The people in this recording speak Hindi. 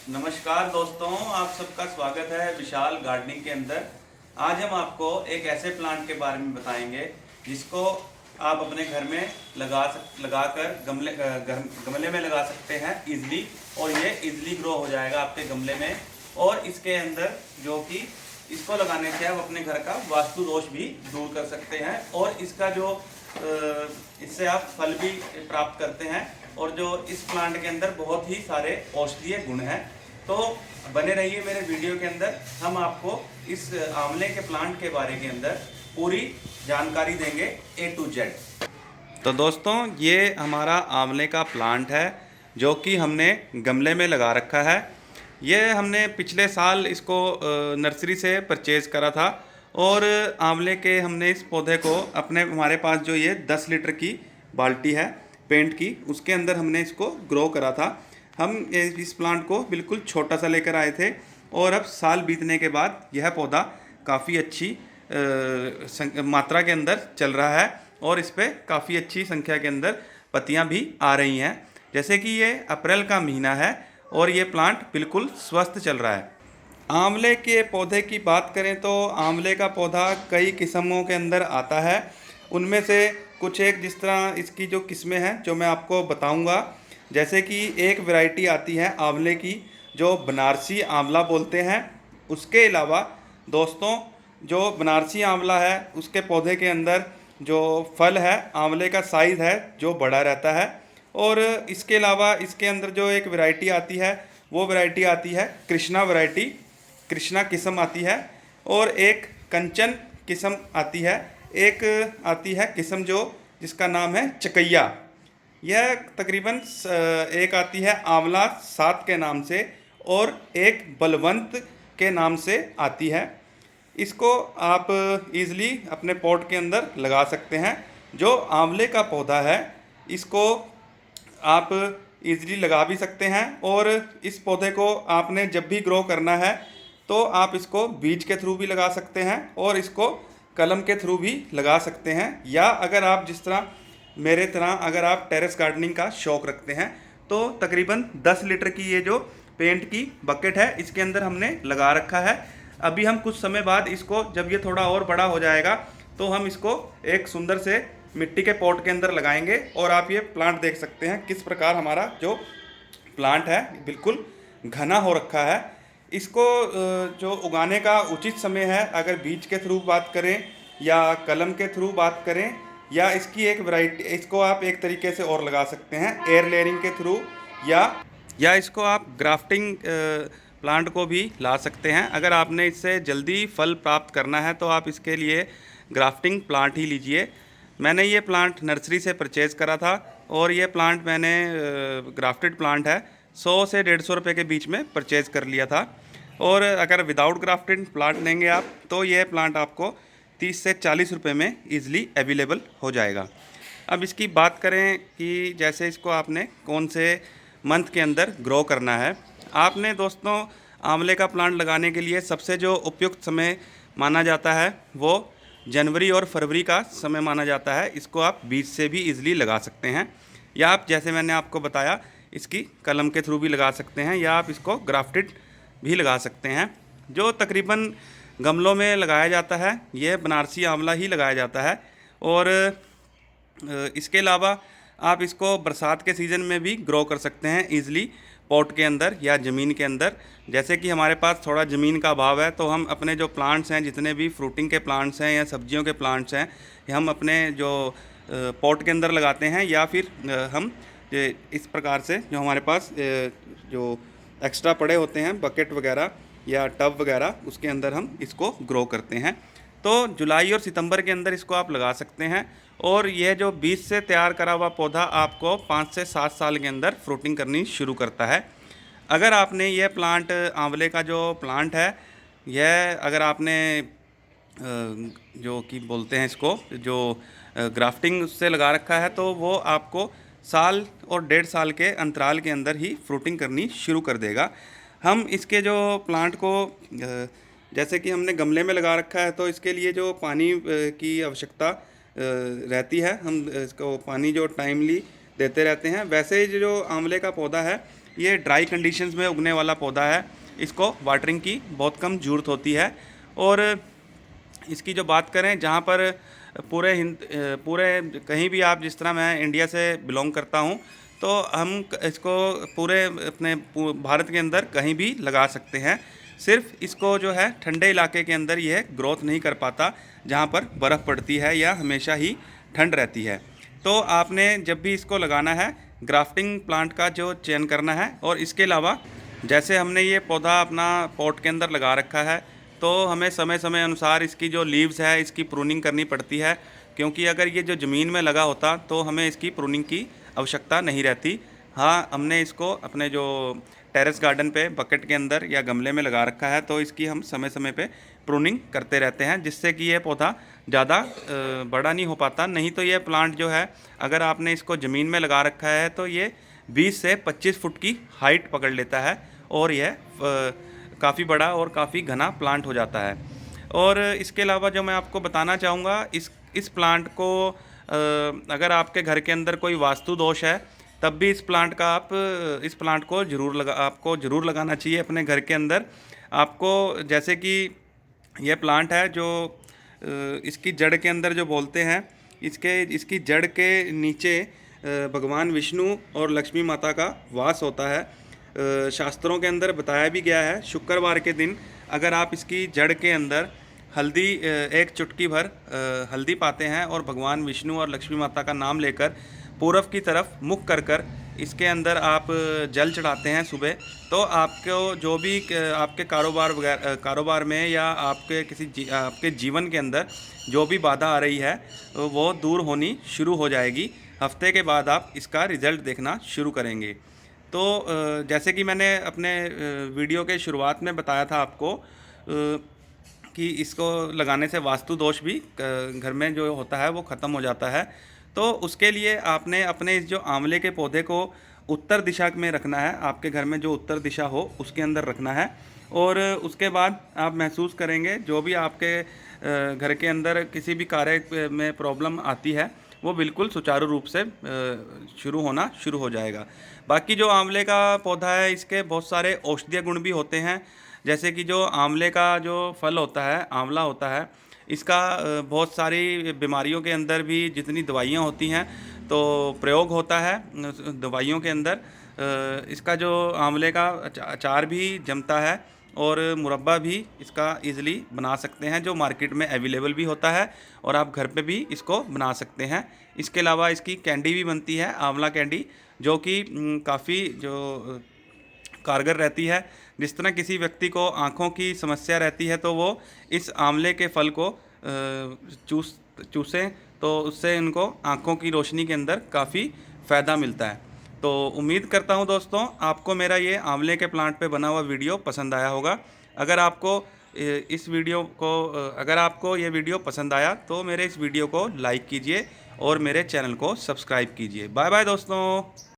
नमस्कार दोस्तों, आप सबका स्वागत है विशाल गार्डनिंग के अंदर। आज हम आपको एक ऐसे प्लांट के बारे में बताएंगे जिसको आप अपने घर में लगाकर गमले में लगा सकते हैं इजीली, और ये इजीली ग्रो हो जाएगा आपके गमले में। और इसके अंदर जो कि इसको लगाने से आप अपने घर का वास्तु दोष भी दूर कर सकते हैं, और इसका जो इससे आप फल भी प्राप्त करते हैं। और जो इस प्लांट के अंदर बहुत ही सारे औषधीय गुण हैं। तो बने रहिए मेरे वीडियो के अंदर, हम आपको इस आंवले के प्लांट के बारे के अंदर पूरी जानकारी देंगे A to Z। तो दोस्तों, ये हमारा आंवले का प्लांट है जो कि हमने गमले में लगा रखा है। ये हमने पिछले साल इसको नर्सरी से परचेज़ करा था, और आंवले के हमने इस पौधे को हमारे पास जो ये 10 लीटर की बाल्टी है पेंट की, उसके अंदर हमने इसको ग्रो करा था। हम इस प्लांट को बिल्कुल छोटा सा लेकर आए थे, और अब साल बीतने के बाद यह पौधा काफ़ी अच्छी मात्रा के अंदर चल रहा है, और इस पर काफ़ी अच्छी संख्या के अंदर पत्तियां भी आ रही हैं। जैसे कि ये अप्रैल का महीना है और ये प्लांट बिल्कुल स्वस्थ चल रहा है। आंवले के पौधे की बात करें तो आंवले का पौधा कई किस्मों के अंदर आता है। उनमें से कुछ एक जिस तरह इसकी जो किस्में हैं जो मैं आपको बताऊंगा, जैसे कि एक वैरायटी आती है आंवले की जो बनारसी आंवला बोलते हैं। उसके अलावा दोस्तों, जो बनारसी आंवला है उसके पौधे के अंदर जो फल है आंवले का साइज़ है जो बड़ा रहता है। और इसके अलावा इसके अंदर जो एक वैरायटी आती है वो वैरायटी आती है कृष्णा वैरायटी, कृष्णा किस्म आती है। और एक कंचन किस्म आती है, एक आती है किस्म जो जिसका नाम है चकैया। यह तकरीबन एक आती है आंवला 7 के नाम से, और एक बलवंत के नाम से आती है। इसको आप इजीली अपने पॉट के अंदर लगा सकते हैं। जो आंवले का पौधा है इसको आप इजीली लगा भी सकते हैं, और इस पौधे को आपने जब भी ग्रो करना है तो आप इसको बीज के थ्रू भी लगा सकते हैं, और इसको कलम के थ्रू भी लगा सकते हैं। या अगर आप जिस तरह मेरे तरह अगर आप टेरेस गार्डनिंग का शौक़ रखते हैं तो तकरीबन 10 लीटर की ये जो पेंट की बकेट है इसके अंदर हमने लगा रखा है। अभी हम कुछ समय बाद इसको जब ये थोड़ा और बड़ा हो जाएगा तो हम इसको एक सुंदर से मिट्टी के पॉट के अंदर लगाएंगे, और आप ये प्लांट देख सकते हैं किस प्रकार हमारा जो प्लांट है बिल्कुल घना हो रखा है। इसको जो उगाने का उचित समय है, अगर बीज के थ्रू बात करें या कलम के थ्रू बात करें, या इसकी एक वैरायटी, इसको आप एक तरीके से और लगा सकते हैं एयर लेयरिंग के थ्रू, या इसको आप ग्राफ्टिंग प्लांट को भी ला सकते हैं। अगर आपने इससे जल्दी फल प्राप्त करना है तो आप इसके लिए ग्राफ्टिंग प्लांट ही लीजिए। मैंने ये प्लांट नर्सरी से परचेज़ करा था, और ये प्लांट मैंने ग्राफ्टेड प्लांट है 100 से 150 रुपये के बीच में परचेज़ कर लिया था। और अगर विदाउट ग्राफ्टेड प्लांट लेंगे आप तो ये प्लांट आपको 30 से 40 रुपये में ईज़िली अवेलेबल हो जाएगा। अब इसकी बात करें कि जैसे इसको आपने कौन से मंथ के अंदर ग्रो करना है। आपने दोस्तों आंवले का प्लांट लगाने के लिए सबसे जो उपयुक्त समय माना जाता है वो जनवरी और फरवरी का समय माना जाता है। इसको आप बीज से भी इजीली लगा सकते हैं, या आप जैसे मैंने आपको बताया इसकी कलम के थ्रू भी लगा सकते हैं, या आप इसको ग्राफ्टेड भी लगा सकते हैं। जो तकरीबन गमलों में लगाया जाता है यह बनारसी आंवला ही लगाया जाता है। और इसके अलावा आप इसको बरसात के सीज़न में भी ग्रो कर सकते हैं इजीली पॉट के अंदर या ज़मीन के अंदर। जैसे कि हमारे पास थोड़ा ज़मीन का अभाव है तो हम अपने जो प्लांट्स हैं, जितने भी फ्रूटिंग के प्लांट्स हैं या सब्जियों के प्लांट्स हैं, हम अपने जो पॉट के अंदर लगाते हैं, या फिर हम इस प्रकार से जो हमारे पास जो एक्स्ट्रा पड़े होते हैं बकेट वगैरह या टब वगैरह, उसके अंदर हम इसको ग्रो करते हैं। तो जुलाई और सितंबर के अंदर इसको आप लगा सकते हैं, और यह जो बीज से तैयार करा हुआ पौधा आपको 5 से 7 साल के अंदर फ्रूटिंग करनी शुरू करता है। अगर आपने यह प्लांट आंवले का जो प्लांट है, यह अगर आपने जो कि बोलते हैं इसको जो ग्राफ्टिंग उससे लगा रखा है, तो वो आपको साल और 1.5 साल के अंतराल के अंदर ही फ्रूटिंग करनी शुरू कर देगा। हम इसके जो प्लांट को जैसे कि हमने गमले में लगा रखा है तो इसके लिए जो पानी की आवश्यकता रहती है, हम इसको पानी जो टाइमली देते रहते हैं। वैसे ही जो आंवले का पौधा है ये ड्राई कंडीशंस में उगने वाला पौधा है, इसको वाटरिंग की बहुत कम ज़रूरत होती है। और इसकी जो बात करें, जहाँ पर पूरे कहीं भी आप, जिस तरह मैं इंडिया से बिलोंग करता हूँ, तो हम इसको पूरे अपने भारत के अंदर कहीं भी लगा सकते हैं। सिर्फ इसको जो है ठंडे इलाके के अंदर यह ग्रोथ नहीं कर पाता, जहाँ पर बर्फ़ पड़ती है या हमेशा ही ठंड रहती है। तो आपने जब भी इसको लगाना है, ग्राफ्टिंग प्लांट का जो चयन करना है। और इसके अलावा जैसे हमने ये पौधा अपना पॉट के अंदर लगा रखा है, तो हमें समय समय अनुसार इसकी जो लीव्स है इसकी प्रूनिंग करनी पड़ती है, क्योंकि अगर ये जो ज़मीन में लगा होता तो हमें इसकी प्रूनिंग की आवश्यकता नहीं रहती। हाँ, हमने इसको अपने जो टेरेस गार्डन पे बकेट के अंदर या गमले में लगा रखा है, तो इसकी हम समय समय पे प्रूनिंग करते रहते हैं, जिससे कि ये पौधा ज़्यादा बड़ा नहीं हो पाता। नहीं तो ये प्लांट जो है, अगर आपने इसको ज़मीन में लगा रखा है तो ये 20 से 25 फुट की हाइट पकड़ लेता है और यह काफ़ी बड़ा और काफ़ी घना प्लांट हो जाता है। और इसके अलावा जो मैं आपको बताना चाहूँगा, इस प्लांट को अगर आपके घर के अंदर कोई वास्तु दोष है, तब भी इस प्लांट को आपको ज़रूर लगाना चाहिए अपने घर के अंदर। आपको जैसे कि यह प्लांट है जो इसकी जड़ के अंदर जो बोलते हैं, इसकी जड़ के नीचे भगवान विष्णु और लक्ष्मी माता का वास होता है। शास्त्रों के अंदर बताया भी गया है, शुक्रवार के दिन अगर आप इसकी जड़ के अंदर हल्दी, एक चुटकी भर हल्दी पाते हैं और भगवान विष्णु और लक्ष्मी माता का नाम लेकर पूर्व की तरफ मुख कर इसके अंदर आप जल चढ़ाते हैं सुबह, तो आपको जो भी आपके कारोबार में या आपके जीवन के अंदर जो भी बाधा आ रही है वो दूर होनी शुरू हो जाएगी। हफ्ते के बाद आप इसका रिज़ल्ट देखना शुरू करेंगे। तो जैसे कि मैंने अपने वीडियो के शुरुआत में बताया था आपको कि इसको लगाने से वास्तु दोष भी घर में जो होता है वो ख़त्म हो जाता है। तो उसके लिए आपने अपने इस जो आंवले के पौधे को उत्तर दिशा में रखना है, आपके घर में जो उत्तर दिशा हो उसके अंदर रखना है। और उसके बाद आप महसूस करेंगे जो भी आपके घर के अंदर किसी भी कार्य में प्रॉब्लम आती है वो बिल्कुल सुचारू रूप से शुरू हो जाएगा। बाकी जो आंवले का पौधा है, इसके बहुत सारे औषधीय गुण भी होते हैं। जैसे कि जो आंवले का जो फल होता है, आंवला होता है, इसका बहुत सारी बीमारियों के अंदर भी जितनी दवाइयाँ होती हैं तो प्रयोग होता है दवाइयों के अंदर। इसका जो आंवले का अचार भी जमता है और मुरब्बा भी इसका इजीली बना सकते हैं, जो मार्केट में अवेलेबल भी होता है और आप घर पे भी इसको बना सकते हैं। इसके अलावा इसकी कैंडी भी बनती है, आंवला कैंडी, जो कि काफ़ी जो कारगर रहती है। जिस तरह किसी व्यक्ति को आँखों की समस्या रहती है तो वो इस आंवले के फल को चूसें तो उससे उनको आँखों की रोशनी के अंदर काफ़ी फ़ायदा मिलता है। तो उम्मीद करता हूँ दोस्तों आपको मेरा ये आंवले के प्लांट पे बना हुआ वीडियो पसंद आया होगा। अगर आपको ये वीडियो पसंद आया तो मेरे इस वीडियो को लाइक कीजिए और मेरे चैनल को सब्सक्राइब कीजिए। बाय बाय दोस्तों।